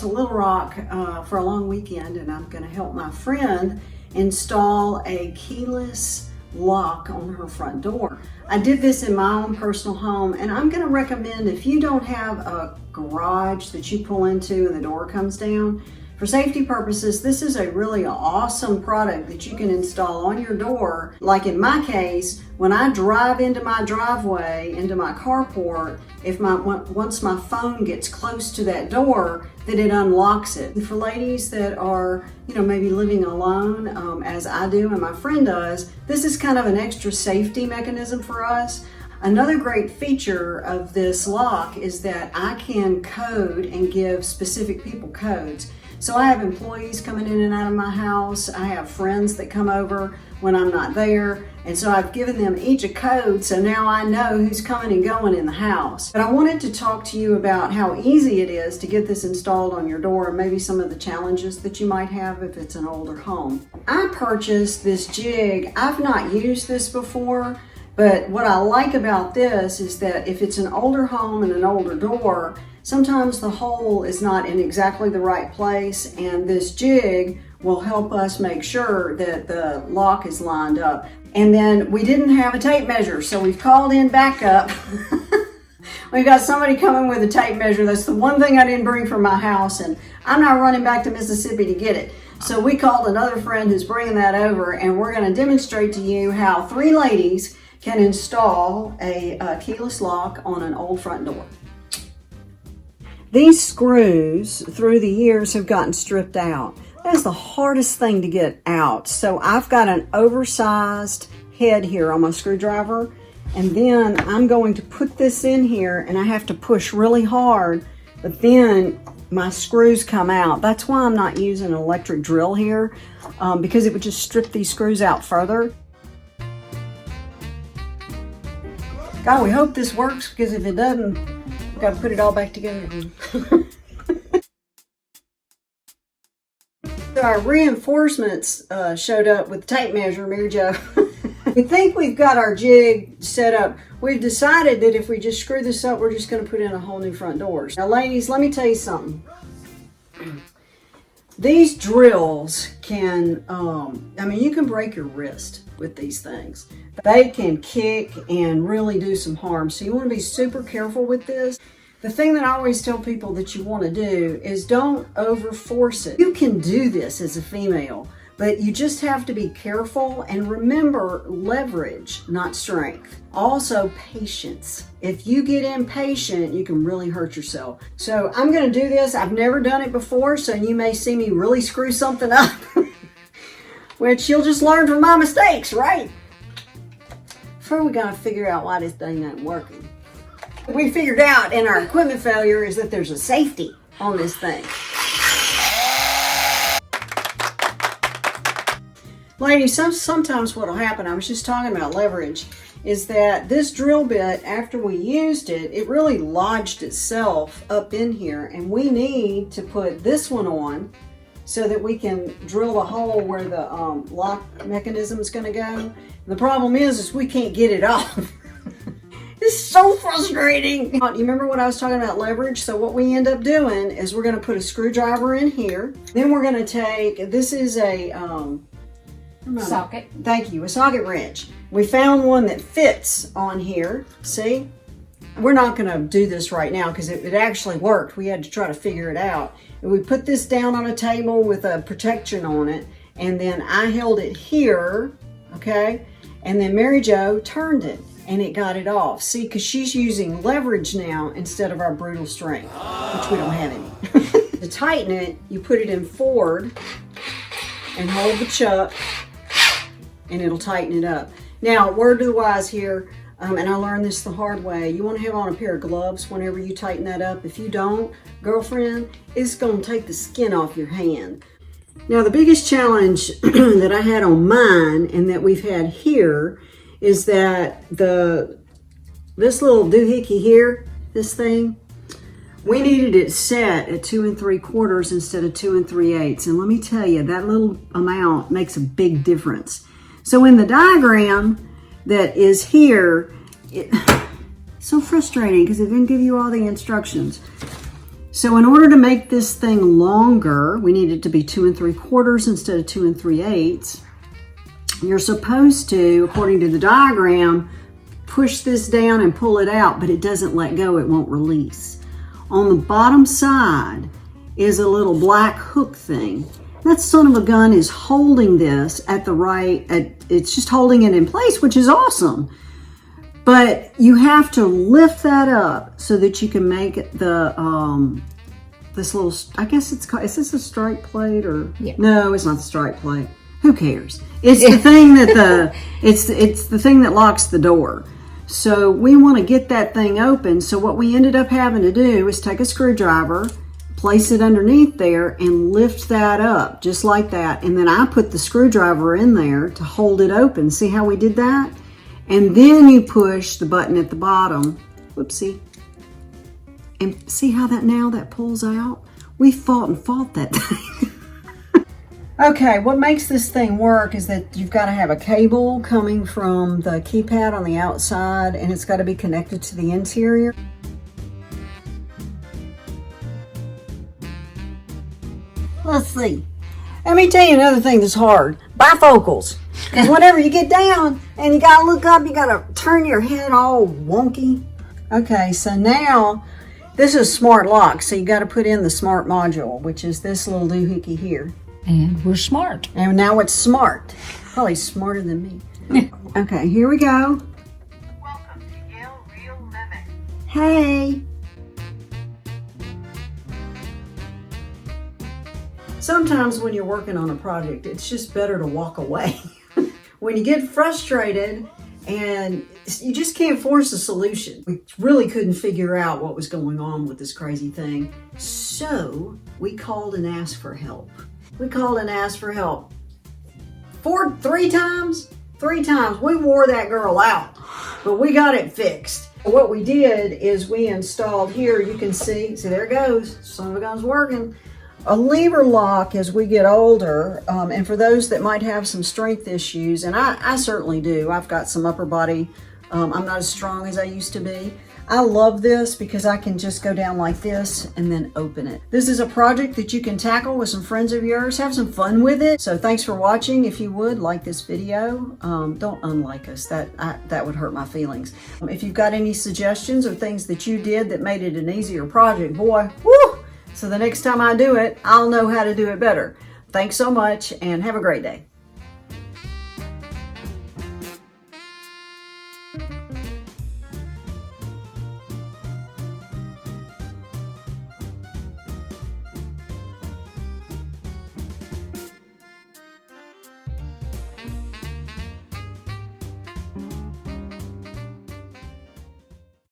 to Little Rock for a long weekend, and I'm going to help my friend install a keyless lock on her front door. I did this in my own personal home, and I'm going to recommend, if you don't have a garage that you pull into and the door comes down, for safety purposes, this is a really awesome product that you can install on your door. Like in my case, when I drive into my driveway, into my carport, once my phone gets close to that door, that it unlocks it. And for ladies that are, maybe living alone, as I do and my friend does, this is kind of an extra safety mechanism for us. Another great feature of this lock is that I can code and give specific people codes. So I have employees coming in and out of my house. I have friends that come over when I'm not there. And so I've given them each a code, so now I know who's coming and going in the house. But I wanted to talk to you about how easy it is to get this installed on your door, and maybe some of the challenges that you might have if it's an older home. I purchased this jig. I've not used this before, but what I like about this is that if it's an older home and an older door, sometimes the hole is not in exactly the right place, and this jig will help us make sure that the lock is lined up. And then we didn't have a tape measure, so we've called in backup. We've got somebody coming with a tape measure. That's the one thing I didn't bring from my house, and I'm not running back to Mississippi to get it. So we called another friend who's bringing that over, and we're going to demonstrate to you how 3 ladies can install a keyless lock on an old front door. These screws through the years have gotten stripped out. That's the hardest thing to get out. So I've got an oversized head here on my screwdriver, and then I'm going to put this in here, and I have to push really hard, but then my screws come out. That's why I'm not using an electric drill here, because it would just strip these screws out further. God, we hope this works, because if it doesn't, we've got to put it all back together. So our reinforcements showed up with the tape measure, Mary Jo. We think we've got our jig set up. We've decided that if we just screw this up, we're just going to put in a whole new front door. Now, ladies, let me tell you something. These drills can, you can break your wrist with these things. They can kick and really do some harm. So you want to be super careful with this. The thing that I always tell people that you want to do is don't over force it. You can do this as a female, but you just have to be careful and remember leverage, not strength. Also patience. If you get impatient, you can really hurt yourself. So I'm going to do this. I've never done it before, so you may see me really screw something up, which you'll just learn from my mistakes, right? First, we got to figure out why this thing ain't working. We figured out in our equipment failure is that there's a safety on this thing. Ladies, sometimes what will happen, I was just talking about leverage, is that this drill bit, after we used it, it really lodged itself up in here, and we need to put this one on so that we can drill the hole where the lock mechanism is going to go. And the problem is we can't get it off. It's so frustrating. You remember what I was talking about leverage? So what we end up doing is we're going to put a screwdriver in here. Then we're going to take, this is a socket. Thank you, a socket wrench. We found one that fits on here. See? We're not going to do this right now because it actually worked. We had to try to figure it out. And we put this down on a table with a protection on it, and then I held it here, okay? And then Mary Jo turned it, and it got it off. See, because she's using leverage now instead of our brutal strength, which we don't have any. To tighten it, you put it in forward and hold the chuck, and it'll tighten it up. Now, word to the wise here, and I learned this the hard way, you want to have on a pair of gloves whenever you tighten that up. If you don't, girlfriend, it's going to take the skin off your hand. Now, the biggest challenge that I had on mine and that we've had here is that this little doohickey here, this thing, we needed it set at 2 3/4 instead of 2 3/8. And let me tell you, that little amount makes a big difference. So in the diagram that is here, it's so frustrating because it didn't give you all the instructions. So in order to make this thing longer, we need it to be 2 3/4 instead of 2 3/8. You're supposed to, according to the diagram, push this down and pull it out, but it doesn't let go, it won't release. On the bottom side is a little black hook thing. That son of a gun is holding this it's just holding it in place, which is awesome. But you have to lift that up so that you can make this little, I guess it's called, is this a strike plate or? Yeah. No, it's not the strike plate. Who cares? It's the thing that it's the thing that locks the door. So we want to get that thing open. So what we ended up having to do is take a screwdriver, place it underneath there and lift that up just like that. And then I put the screwdriver in there to hold it open. See how we did that? And then you push the button at the bottom. Whoopsie. And see how that pulls out? We fought that thing. Okay, what makes this thing work is that you've got to have a cable coming from the keypad on the outside, and it's got to be connected to the interior. Let's see. Let me tell you another thing that's hard. Bifocals. Because whenever you get down and you got to look up, you got to turn your head all wonky. Okay, so now this is a smart lock, so you got to put in the smart module, which is this little doohickey here. And we're smart. And now it's smart. Probably smarter than me. Okay, here we go. Welcome to Yale Real Living. Hey. Sometimes when you're working on a project, it's just better to walk away. When you get frustrated and you just can't force a solution. We really couldn't figure out what was going on with this crazy thing. So we called and asked for help. We called and asked for help. Three times. We wore that girl out, but we got it fixed. What we did is we installed here, you can see there it goes. Son of a gun's working. A lever lock as we get older, and for those that might have some strength issues, and I certainly do. I've got some upper body. I'm not as strong as I used to be. I love this because I can just go down like this and then open it. This is a project that you can tackle with some friends of yours. Have some fun with it. So thanks for watching. If you would like this video, don't unlike us. That would hurt my feelings. If you've got any suggestions or things that you did that made it an easier project, boy, woo! So the next time I do it, I'll know how to do it better. Thanks so much and have a great day.